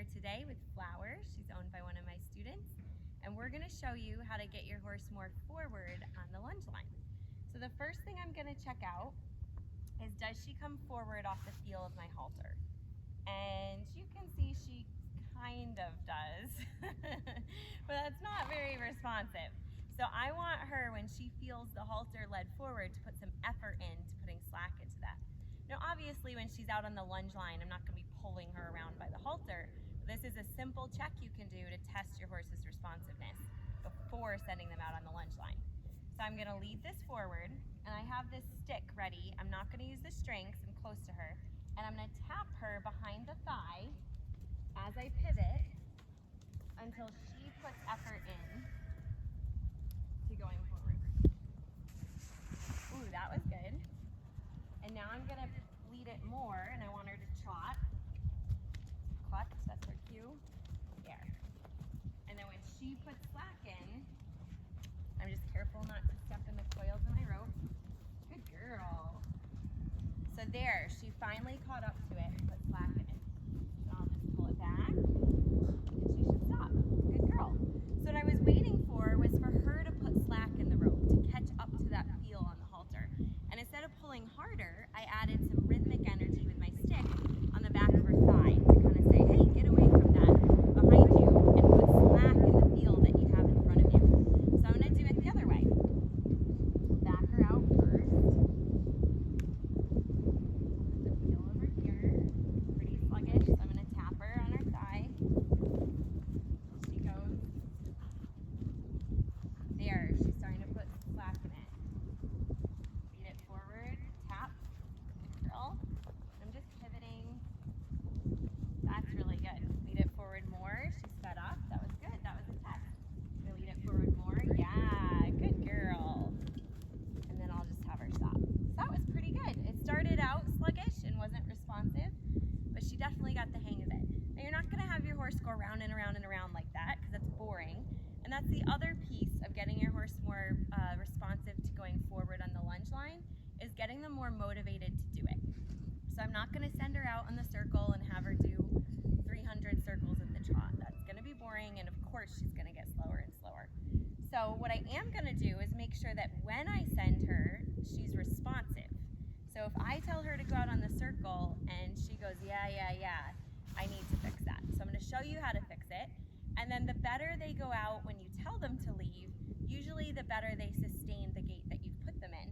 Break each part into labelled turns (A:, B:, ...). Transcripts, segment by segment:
A: here today with Flowers. She's owned by one of my students, and we're going to show you how to get your horse more forward on the lunge line. So the first thing I'm going to check out is, does she come forward off the feel of my halter? And you can see she kind of does, but that's not very responsive. So I want her, when she feels the halter led forward, to put some effort into putting slack into that. Now obviously when she's out on the lunge line, I'm not going to be pulling her around by the halter. This is a simple check you can do to test your horse's responsiveness before sending them out on the lunge line. So I'm going to lead this forward, and I have this stick ready. I'm not going to use the string because I'm close to her, and I'm going to tap her behind the thigh as I pivot until she puts effort in to going forward. Ooh, that was good. And now I'm going to lead it more, and I want her to trot. Clutch, that's her cue. There. And then when she puts slack in, I'm just careful not to step in the coils of my rope. Good girl. So there, she finally caught up to it and put slack in it. So I'll just pull it back, and she should stop. Good girl. So what I was waiting for was for her to put slack in the rope to catch up to that feel on the halter. And instead of pulling harder, I added some rhythmic energy with my stick on the back of her thigh to kind of say, hey, get away from that behind you and put slack in the feel that you have in front of you. So I'm going to do it the other way. Back her out first. The feel over here. Pretty sluggish, so I'm going to tap her on her thigh. She goes. There, she's starting to put slack in it. Lead it forward, tap. Good girl. I'm just pivoting. That's really good. Lead it forward more. She sped up. That was good. That was a test. I'm gonna lead it forward more. Yeah, good girl. And then I'll just have her stop. So that was pretty good. It started out sluggish and wasn't responsive, but she definitely got the hang of it. Now you're not gonna have your horse go around and around and around like that, because that's boring. And that's the other piece of getting your horse more responsive to going forward on the lunge line, is getting them more motivated to do it. So I'm not going to send her out in the circle and have her do 300 circles at the trot. That's going to be boring, and of course she's going to get slower and slower. So what I am going to do is make sure that when I send her, she's responsive. So if I tell her to go out on the circle and she goes, yeah, I need to fix that. So I'm going to show you how to fix it. And then the better they go out when you tell them to leave, usually the better they sustain the gait that you've put them in.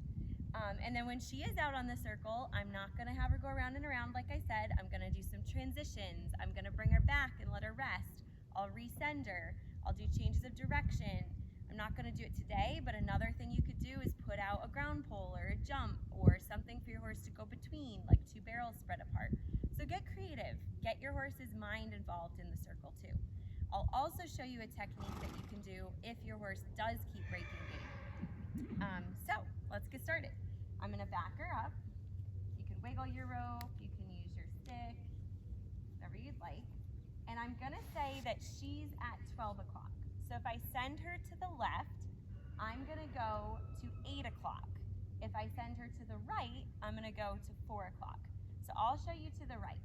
A: And then when she is out on the circle, I'm not going to have her go around and around like I said. I'm going to do some transitions. I'm going to bring her back and let her rest. I'll resend her. I'll do changes of direction. I'm not going to do it today, but another thing you could do is put out a ground pole or a jump or something for your horse to go between, like two barrels spread apart. So get creative. Get your horse's mind involved in the circle too. I'll also show you a technique that you can do if your horse does keep breaking gait. So let's get started. I'm going to back her up. You can wiggle your rope, you can use your stick, whatever you'd like. And I'm going to say that she's at 12 o'clock. So if I send her to the left, I'm going to go to 8 o'clock. If I send her to the right, I'm going to go to 4 o'clock. So I'll show you to the right.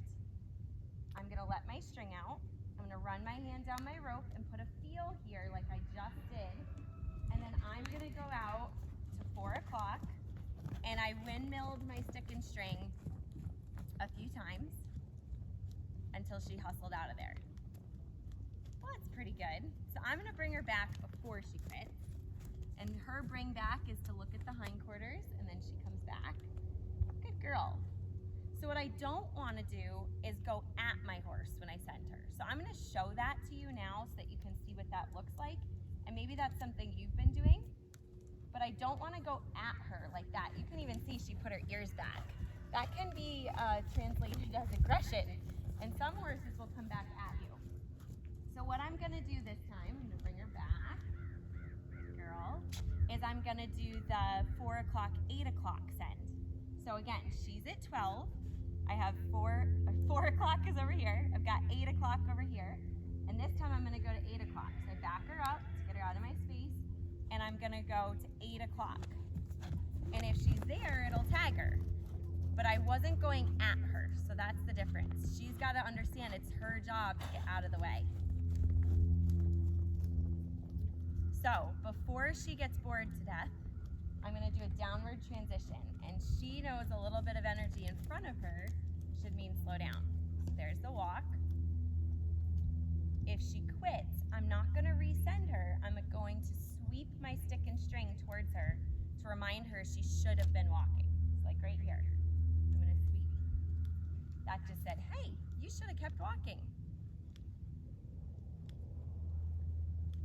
A: I'm going to let my string out. I'm going to run my hand down my rope and put a feel here like I just did. And then I'm going to go out to 4 o'clock, and I windmilled my stick and string a few times until she hustled out of there. Well, that's pretty good. So I'm going to bring her back before she quits. And her bring back is to look at the hindquarters, and then she comes back. Good girl. So what I don't want to do is go at my horse when I send her. So I'm going to show that to you now so that you can see what that looks like. And maybe that's something you've been doing, but I don't want to go at her like that. You can even see she put her ears back. That can be translated as aggression, and some horses will come back at you. So what I'm going to do this time, I'm going to bring her back, girl, is I'm going to do the 4 o'clock, 8 o'clock send. So again, she's at 12. I have 4 o'clock is over here. I've got 8 o'clock over here. And this time I'm going to go to 8 o'clock. So I back her up to get her out of my space. And I'm going to go to 8 o'clock. And if she's there, it'll tag her. but I wasn't going at her, so that's the difference. She's got to understand it's her job to get out of the way. So before she gets bored to death, I'm going to do a downward transition, and she knows a little bit of energy in front of her should mean slow down. So there's the walk. If she quits, I'm not going to resend her. I'm going to sweep my stick and string towards her to remind her she should have been walking. It's like right here. I'm going to sweep. That just said, hey, you should have kept walking.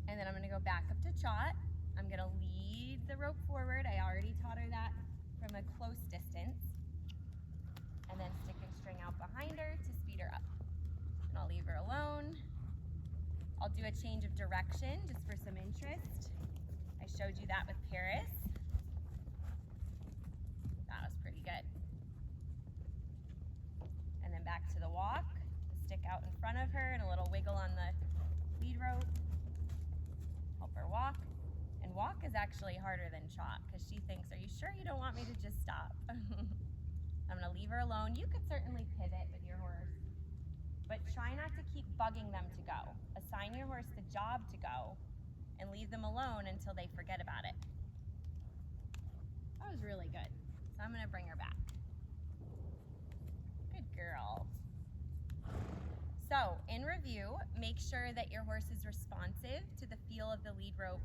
A: And then I'm going to go back up to trot. I'm going to lead the rope forward. I already taught her that from a close distance. And then stick and string out behind her to speed her up. And I'll leave her alone. I'll do a change of direction just for some interest. I showed you that with Paris. That was pretty good. And then back to the walk. The stick out in front of her and a little wiggle on the lead rope. Help her walk. And walk is actually harder than trot because she thinks, are you sure you don't want me to just stop? I'm going to leave her alone. You could certainly pivot with your horse, but try not to keep bugging them to go. Assign your horse the job to go and leave them alone until they forget about it. That was really good. So I'm going to bring her back. Good girl. So in review, make sure that your horse is responsive to the feel of the lead rope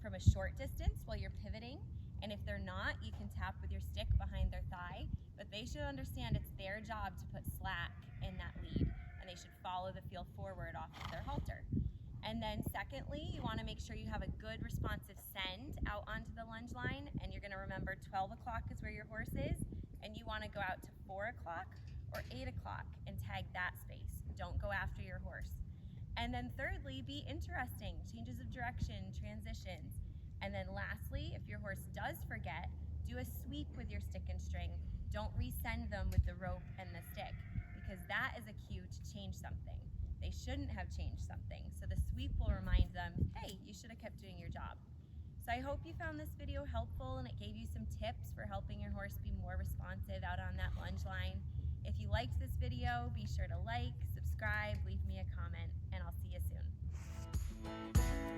A: from a short distance while you're pivoting. And if they're not, you can tap with your stick behind their thigh, but they should understand it's their job to put slack in that lead, and they should follow the feel forward off of their halter. And then secondly, you want to make sure you have a good responsive send out onto the lunge line, and you're going to remember 12 o'clock is where your horse is, and you want to go out to 4 o'clock or 8 o'clock and tag that space. Don't go after your horse. And then thirdly, be interesting, changes of direction, transitions. And then lastly, if your horse does forget, do a sweep with your stick and string. Don't resend them with the rope and the stick, because that is a cue to change something. They shouldn't have changed something. So the sweep will remind them, hey, you should have kept doing your job. So I hope you found this video helpful and it gave you some tips for helping your horse be more responsive out on that lunge line. If you liked this video, be sure to like, subscribe, leave me a comment, and I'll see you soon.